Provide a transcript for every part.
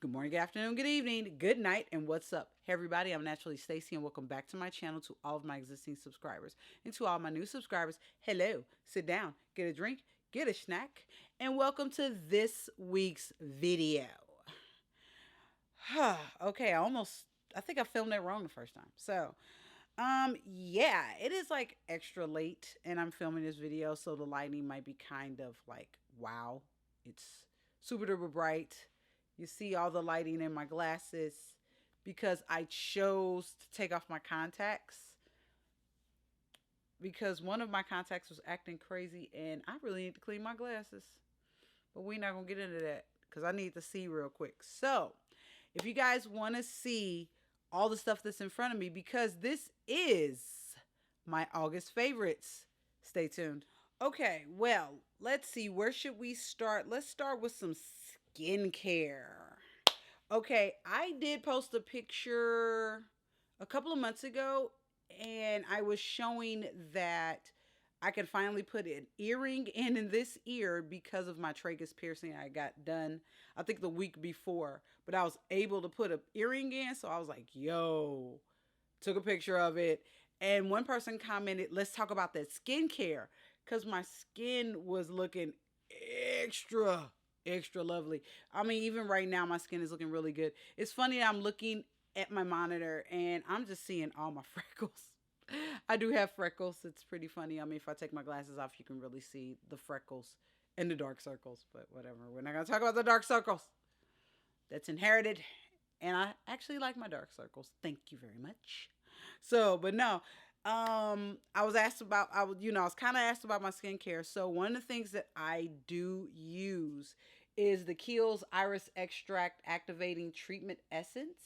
Good morning, good afternoon, good evening, good night, and what's up? Hey everybody, I'm NaturallyStacey and welcome back to my channel to all of my existing subscribers. And to all my new subscribers, hello, sit down, get a drink, get a snack, and welcome to this week's video. Okay, I think I filmed that wrong the first time. Yeah, it is like extra late and I'm filming this video, so the lighting might be kind of like, wow, it's super duper bright. You see all the lighting in my glasses because I chose to take off my contacts because one of my contacts was acting crazy and I really need to clean my glasses. But we're not going to get into that because I need to see real quick. So, if you guys want to see all the stuff that's in front of me, because this is my August favorites, stay tuned. Okay, well, let's see. Where should we start? Let's start with some skincare. Okay, I did post a picture a couple of months ago, and I was showing that I could finally put an earring in this ear because of my tragus piercing I got done, I think the week before. But I was able to put an earring in, so I was like, yo, took a picture of it. And one person commented, let's talk about that skincare because my skin was looking extra, extra lovely. I mean, even right now, my skin is looking really good. It's funny, I'm looking at my monitor and I'm just seeing all my freckles. I do have freckles. It's pretty funny. I mean, if I take my glasses off, you can really see the freckles and the dark circles, but whatever. We're not going to talk about the dark circles. That's inherited. And I actually like my dark circles. Thank you very much. So, but no, I was asked about, I was kind of asked about my skincare. So one of the things that I do use is the Kiehl's Iris Extract Activating Treatment Essence.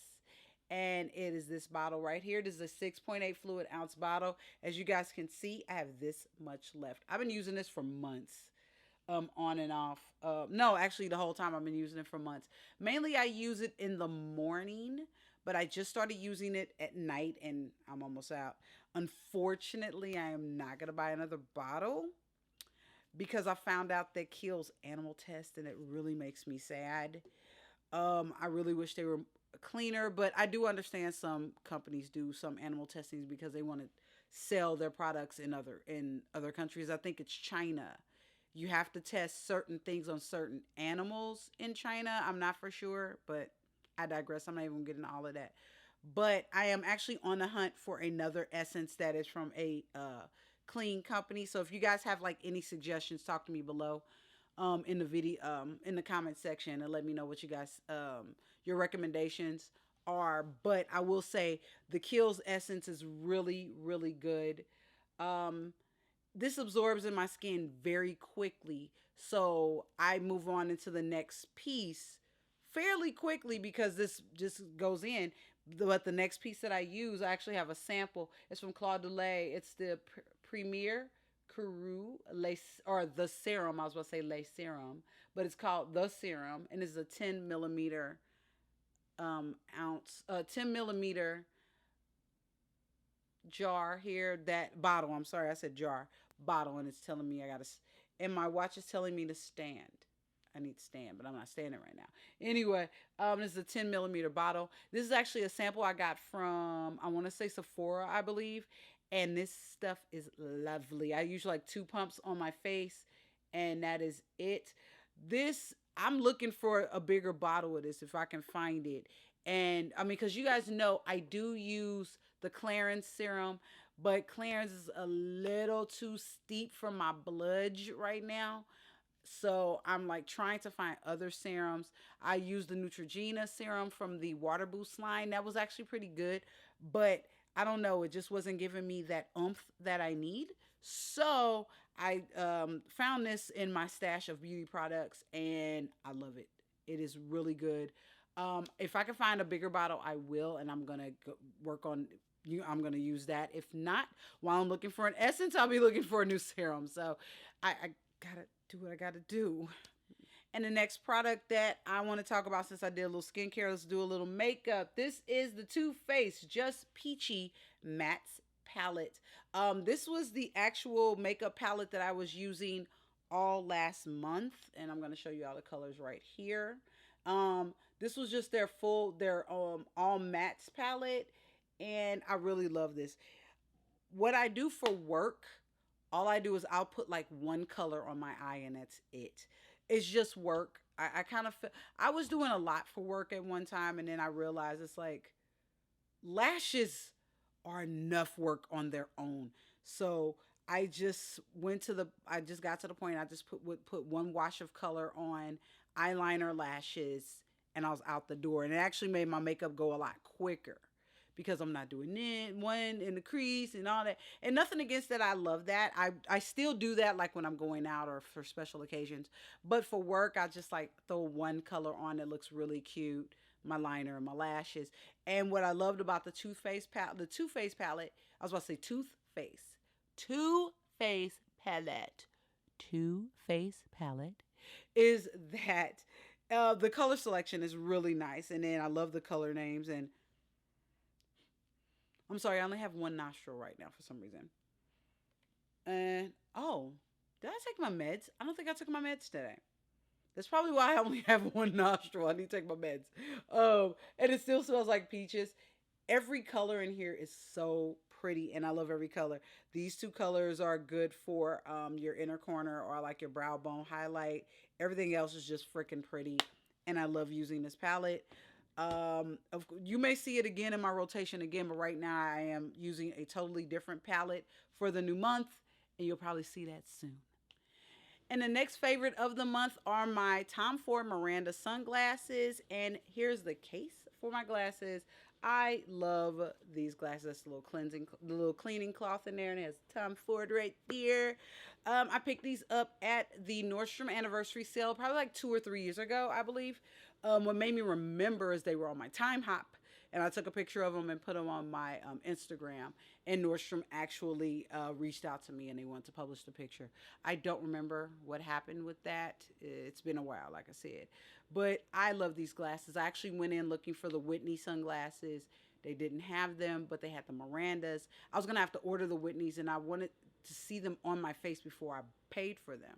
And it is this bottle right here. This is a 6.8 fluid ounce bottle. As you guys can see, I have this much left. I've been using this for months, on and off. No, actually, the whole time I've been using it for months. Mainly, I use it in the morning, but I just started using it at night, and I'm almost out. Unfortunately, I am not gonna buy another bottle because I found out that Kiehl's animal test, and it really makes me sad. I really wish they were cleaner, but I do understand some companies do some animal testings because they want to sell their products in other countries. I think it's China. You have to test certain things on certain animals in China. I'm not for sure, but I digress. I'm not even getting all of that. But I am actually on the hunt for another essence that is from a clean company. So if you guys have like any suggestions, talk to me below in the video, in the comment section, and let me know what you guys, your recommendations are. But I will say the Kiehl's essence is really, really good. Um, this absorbs in my skin very quickly, so I move on into the next piece fairly quickly because this just goes in. But the next piece that I use, I actually have a sample. It's from Claude Delay. It's the Premier Curu or the serum. I was about to say Le Serum, but it's called the serum, and it's a 10 millimeter ounce, 10 millimeter jar here. That bottle. I'm sorry, I said jar. Bottle, and it's telling me I gotta. And my watch is telling me to stand. I need to stand, but I'm not standing right now. Anyway, this is a 10 millimeter bottle. This is actually a sample I got from, I want to say Sephora, I believe. And this stuff is lovely. I use like 2 pumps on my face, and that is it. This, I'm looking for a bigger bottle of this if I can find it. And I mean, because you guys know I do use the Clarins serum, but Clarins is a little too steep for my blood right now. So I'm like trying to find other serums. I used the Neutrogena serum from the Water Boost line. That was actually pretty good, but I don't know. It just wasn't giving me that oomph that I need. So I found this in my stash of beauty products, and I love it. It is really good. If I can find a bigger bottle, I will, and I'm gonna work on. I'm gonna use that. If not, while I'm looking for an essence, I'll be looking for a new serum. So I gotta do what I gotta do. And the next product that I want to talk about, since I did a little skincare, let's do a little makeup. This is the Too Faced Just Peachy Matte Palette. This was the actual makeup palette that I was using all last month, and I'm going to show you all the colors right here. This was just their all mattes palette, and I really love this. What I do for work, all I do is I'll put like one color on my eye and that's it. It's just work. I kind of feel I was doing a lot for work at one time, and then I realized it's like lashes are enough work on their own. So I just got to the point I just put one wash of color on eyeliner, lashes, and I was out the door. And it actually made my makeup go a lot quicker because I'm not doing it one in the crease and all that. And nothing against that. I love that. I still do that like when I'm going out or for special occasions. But for work, I just like throw one color on that looks really cute. My liner and my lashes. And what I loved about Too Faced palette, I was about to say Too Faced palette. Too Faced palette is that the color selection is really nice. And then I love the color names. And I'm sorry, I only have one nostril right now for some reason. And oh, did I take my meds? I don't think I took my meds today. That's probably why I only have one nostril. I need to take my meds. And it still smells like peaches. Every color in here is so pretty, and I love every color. These two colors are good for your inner corner or like your brow bone highlight. Everything else is just freaking pretty, and I love using this palette. You may see it again in my rotation again, but right now I am using a totally different palette for the new month, and you'll probably see that soon. And the next favorite of the month are my Tom Ford Miranda sunglasses. And here's the case for my glasses. I love these glasses. That's the little cleaning cloth in there, and it has Tom Ford right there. I picked these up at the Nordstrom anniversary sale, probably like 2 or 3 years ago, I believe. What made me remember is they were on my time hop, and I took a picture of them and put them on my Instagram. And Nordstrom actually reached out to me and they wanted to publish the picture. I don't remember what happened with that. It's been a while, like I said. But I love these glasses. I actually went in looking for the Whitney sunglasses. They didn't have them, but they had the Mirandas. I was going to have to order the Whitneys, and I wanted to see them on my face before I paid for them.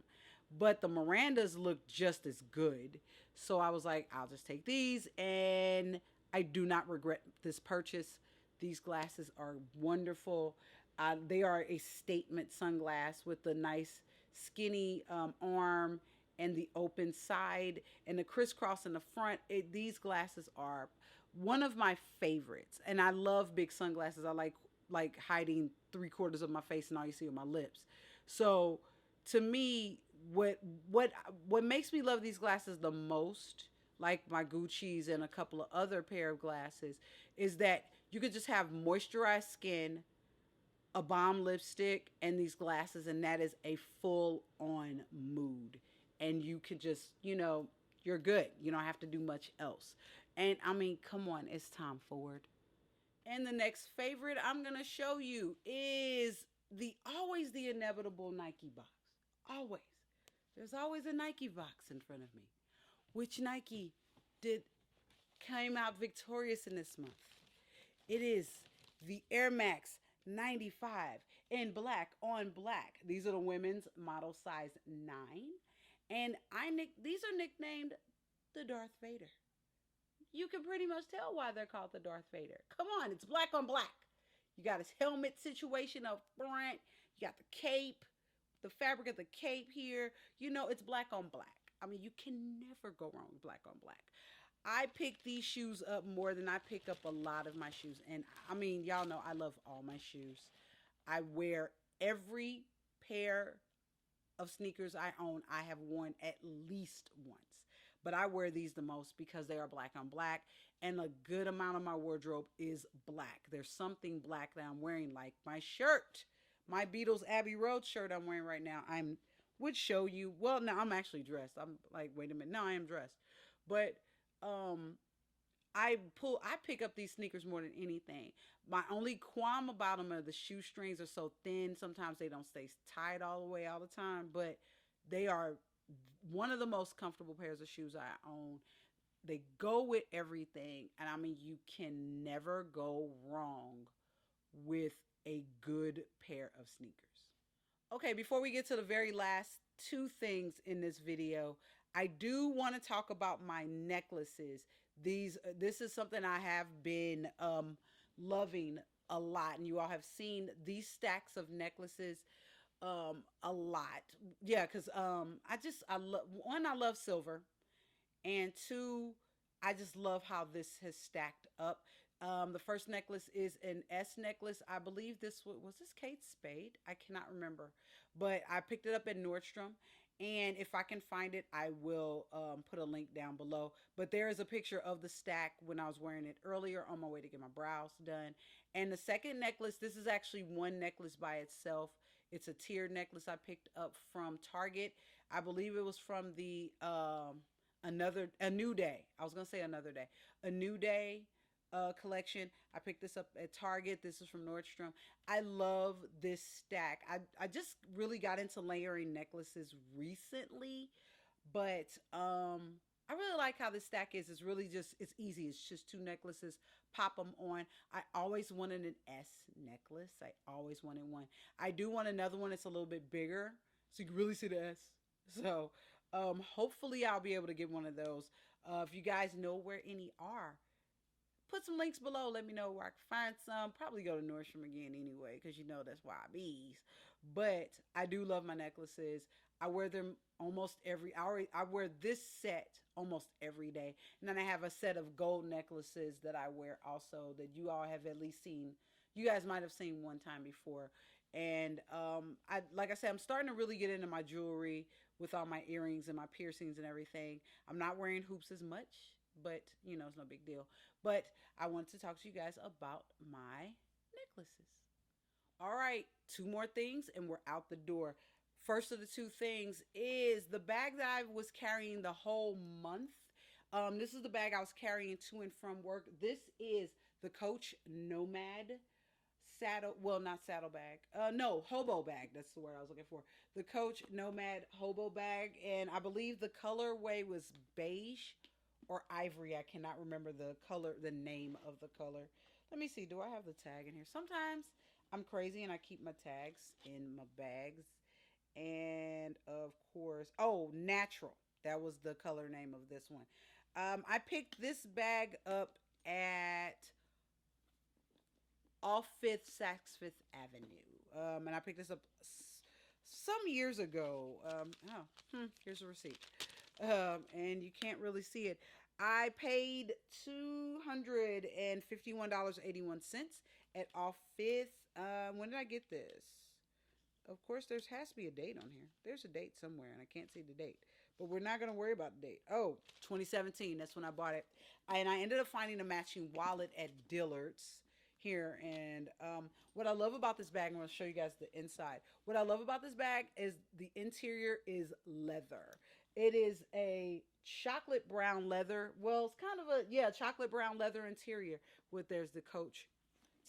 But the Mirandas looked just as good. So I was like, I'll just take these, and I do not regret this purchase. These glasses are wonderful. They are a statement sunglass with the nice skinny arm and the open side and the crisscross in the front. These glasses are one of my favorites, and I love big sunglasses. I like hiding 3/4 of my face and all you see are my lips. So to me, what what makes me love these glasses the most, like my Gucci's and a couple of other pair of glasses, is that you could just have moisturized skin, a bomb lipstick, and these glasses, and that is a full on mood. And you could just, you're good. You don't have to do much else. And I mean, come on, it's Tom Ford. And the next favorite I'm going to show you is always the inevitable Nike box. Always. There's always a Nike box in front of me. Which Nike did came out victorious in this month? It is the Air Max 95 in black on black. These are the women's model size 9. And these are nicknamed the Darth Vader. You can pretty much tell why they're called the Darth Vader. Come on, it's black on black. You got his helmet situation up front. You got the cape, the fabric of the cape here. It's black on black. I mean, you can never go wrong with black on black. I pick these shoes up more than I pick up a lot of my shoes. And I mean, y'all know I love all my shoes. I wear every pair of sneakers I own, I have worn at least once. But I wear these the most because they are black on black, and a good amount of my wardrobe is black. There's something black that I'm wearing, like my shirt, my Beatles Abbey Road shirt I'm wearing right now. Would show you. Well, no, I'm actually dressed. I'm like, wait a minute, no, I am dressed. But I pick up these sneakers more than anything. My only qualm about them are the shoestrings are so thin. Sometimes they don't stay tied all the way all the time, but they are one of the most comfortable pairs of shoes I own. They go with everything, and I mean, you can never go wrong with a good pair of sneakers. Okay, before we get to the very last two things in this video, I do want to talk about my necklaces. This is something I have been loving a lot, and you all have seen these stacks of necklaces a lot. Yeah, because I love, one, I love silver, and two, I just love how this has stacked up. The first necklace is an S necklace. I believe this was this Kate Spade. I cannot remember, but I picked it up at Nordstrom. And if I can find it, I will put a link down below. But there is a picture of the stack when I was wearing it earlier on my way to get my brows done. And the second necklace, this is actually one necklace by itself. It's a tiered necklace I picked up from Target. I believe it was from the a new day. I was gonna say another day, a new day collection. I picked this up at Target. This is from Nordstrom. I love this stack. I just really got into layering necklaces recently, but I really like how this stack is. It's really just, it's easy. It's just two necklaces. Pop them on. I always wanted an S necklace. I always wanted one. I do want another one that's a little bit bigger so you can really see the S. So hopefully I'll be able to get one of those. If you guys know where any are, put some links below. Let me know where I can find some. Probably go to Nordstrom again anyway, because you know that's why I bees. But I do love my necklaces. I wear them almost every hour. I wear this set almost every day. And then I have a set of gold necklaces that I wear also that you all have at least seen. You guys might have seen one time before. And I, like I said, I'm starting to really get into my jewelry with all my earrings and my piercings and everything. I'm not wearing hoops as much, but you know, it's no big deal. But I wanted to talk to you guys about my necklaces. All right, two more things and we're out the door. First of the two things is the bag that I was carrying the whole month. This is the bag I was carrying to and from work. This is the Coach Nomad saddle, well, not saddle bag, no, hobo bag. That's the word I was looking for. The Coach Nomad hobo bag, and I believe the colorway was beige or ivory. I cannot remember the color, the name of the color. Let me see. Do I have the tag in here? Sometimes I'm crazy and I keep my tags in my bags. And of course, oh, natural. That was the color name of this one. I picked this bag up at off Fifth, Saks Fifth Avenue. And I picked this up some years ago. Here's a receipt. And you can't really see it. I paid $251.81 at off Fifth. When did I get this? Of course, there has to be a date on here. There's a date somewhere, and I can't see the date. But we're not going to worry about the date. Oh, 2017. That's when I bought it. And I ended up finding a matching wallet at Dillard's here. And what I love about this bag, I'm going to show you guys the inside. What I love about this bag is the interior is leather. It is a chocolate brown leather. Well, it's kind of a, yeah, chocolate brown leather interior with, there's the Coach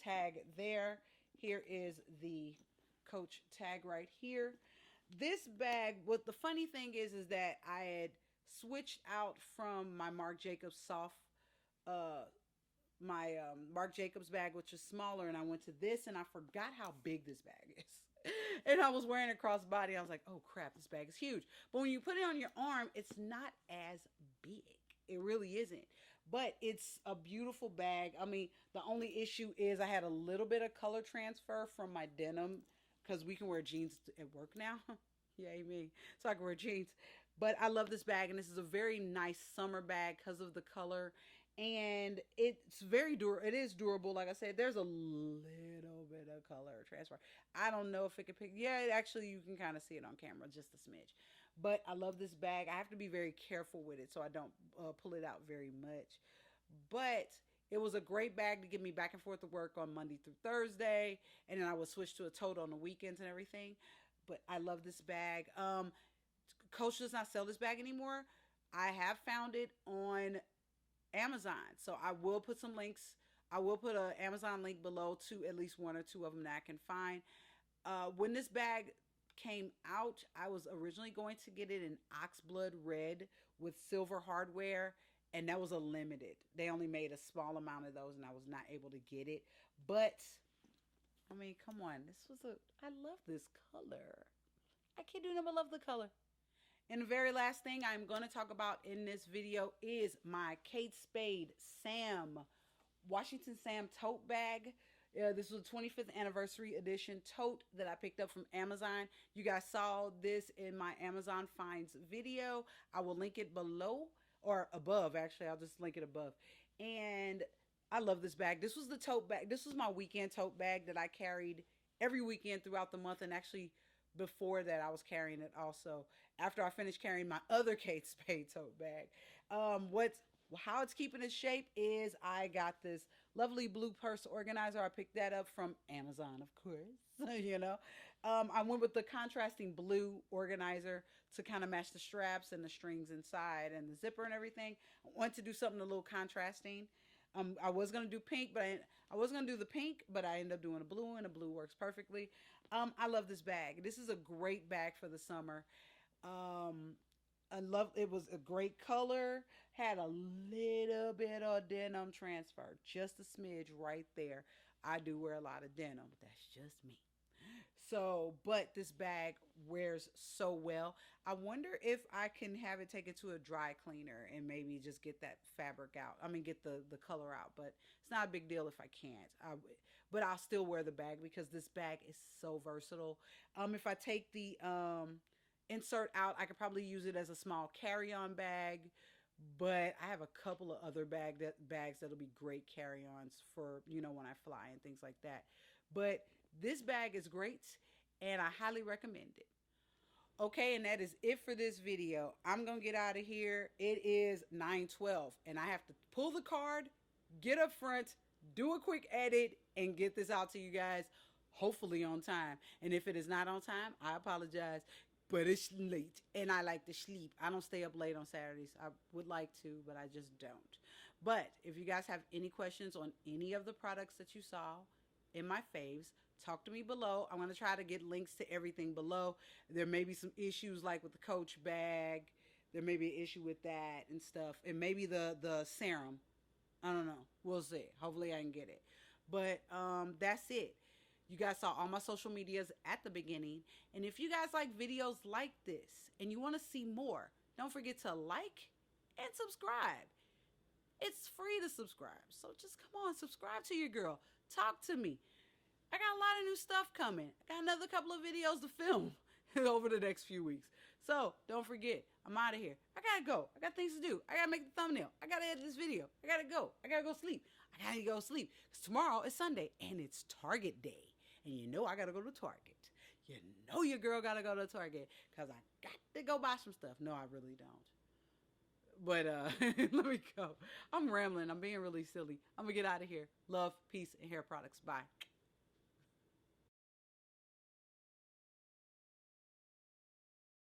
tag there. Here is the Coach tag right here. This bag, what the funny thing is that I had switched out from my Marc Jacobs soft, my Marc Jacobs bag, which is smaller, and I went to this, and I forgot how big this bag is. And I was wearing it crossbody. I was like, oh crap, this bag is huge. But when you put it on your arm, it's not as big. It really isn't. But it's a beautiful bag. I mean, the only issue is I had a little bit of color transfer from my denim, because we can wear jeans at work now. Yay me. So I can wear jeans. But I love this bag, and this is a very nice summer bag because of the color. And it's very durable. It is durable. Like I said, there's a little bit of color transfer. I don't know if it can pick. Yeah, actually, you can kind of see it on camera, just a smidge. But I love this bag. I have to be very careful with it so I don't pull it out very much. But it was a great bag to get me back and forth to work on Monday through Thursday. And then I would switch to a tote on the weekends and everything. But I love this bag. Coach does not sell this bag anymore. I have found it on Amazon. So I will put some links. I will put an Amazon link below to at least one or two of them that I can find. When this bag came out, I was originally going to get it in oxblood red with silver hardware, and that was a limited. They only made a small amount of those, and I was not able to get it. But I mean, come on, I love this color. I can't do nothing but love the color. And the very last thing I'm going to talk about in this video is my Kate Spade Sam Washington Sam tote bag. This was a 25th anniversary edition tote that I picked up from Amazon. You guys saw this in my Amazon finds video. I will link it below or above. Actually, I'll just link it above. And I love this bag. This was the tote bag. This was my weekend tote bag that I carried every weekend throughout the month. And actually, before that, I was carrying it also after I finished carrying my other Kate Spade tote bag. How it's keeping its shape is I got this lovely blue purse organizer. I picked that up from Amazon, of course. You know, I went with the contrasting blue organizer to kind of match the straps and the strings inside and the zipper and everything. I wanted to do something a little contrasting. I was gonna do pink, but I was gonna do the pink, but I ended up doing a blue, and the blue works perfectly. I love this bag. This is a great bag for the summer. I love it. Was a great color. Had a little bit of denim transfer, just a smidge right there. I do wear a lot of denim, but that's just me. So, but this bag wears so well. I wonder if I can have it taken to a dry cleaner and maybe just get that fabric out. I mean, get the color out, but it's not a big deal if I can't. But I'll still wear the bag because this bag is so versatile. If I take the insert out, I could probably use it as a small carry-on bag, but I have a couple of other bags that'll be great carry-ons for, when I fly and things like that. But this bag is great and I highly recommend it. Okay, and that is it for this video. I'm going to get out of here. It is 9:12 and I have to pull the card, get up front, do a quick edit, and get this out to you guys, hopefully on time. And if it is not on time, I apologize. But it's late and I like to sleep. I don't stay up late on Saturdays. I would like to, but I just don't. But if you guys have any questions on any of the products that you saw in my faves, talk to me below. I'm going to try to get links to everything below. There may be some issues like with the Coach bag. There may be an issue with that and stuff. And maybe the serum. I don't know. We'll see. Hopefully I can get it. But that's it. You guys saw all my social medias at the beginning. And if you guys like videos like this and you want to see more, don't forget to like and subscribe. It's free to subscribe. So just come on, subscribe to your girl. Talk to me. I got a lot of new stuff coming. I got another couple of videos to film over the next few weeks. So don't forget, I'm out of here. I gotta go. I got things to do. I gotta make the thumbnail. I gotta edit this video. I gotta go. I gotta go sleep. I gotta go sleep. Because tomorrow is Sunday and it's Target Day. And you know I gotta go to Target. You know your girl gotta go to Target because I got to go buy some stuff. No, I really don't. But let me go. I'm rambling. I'm being really silly. I'm gonna get out of here. Love, peace, and hair products. Bye.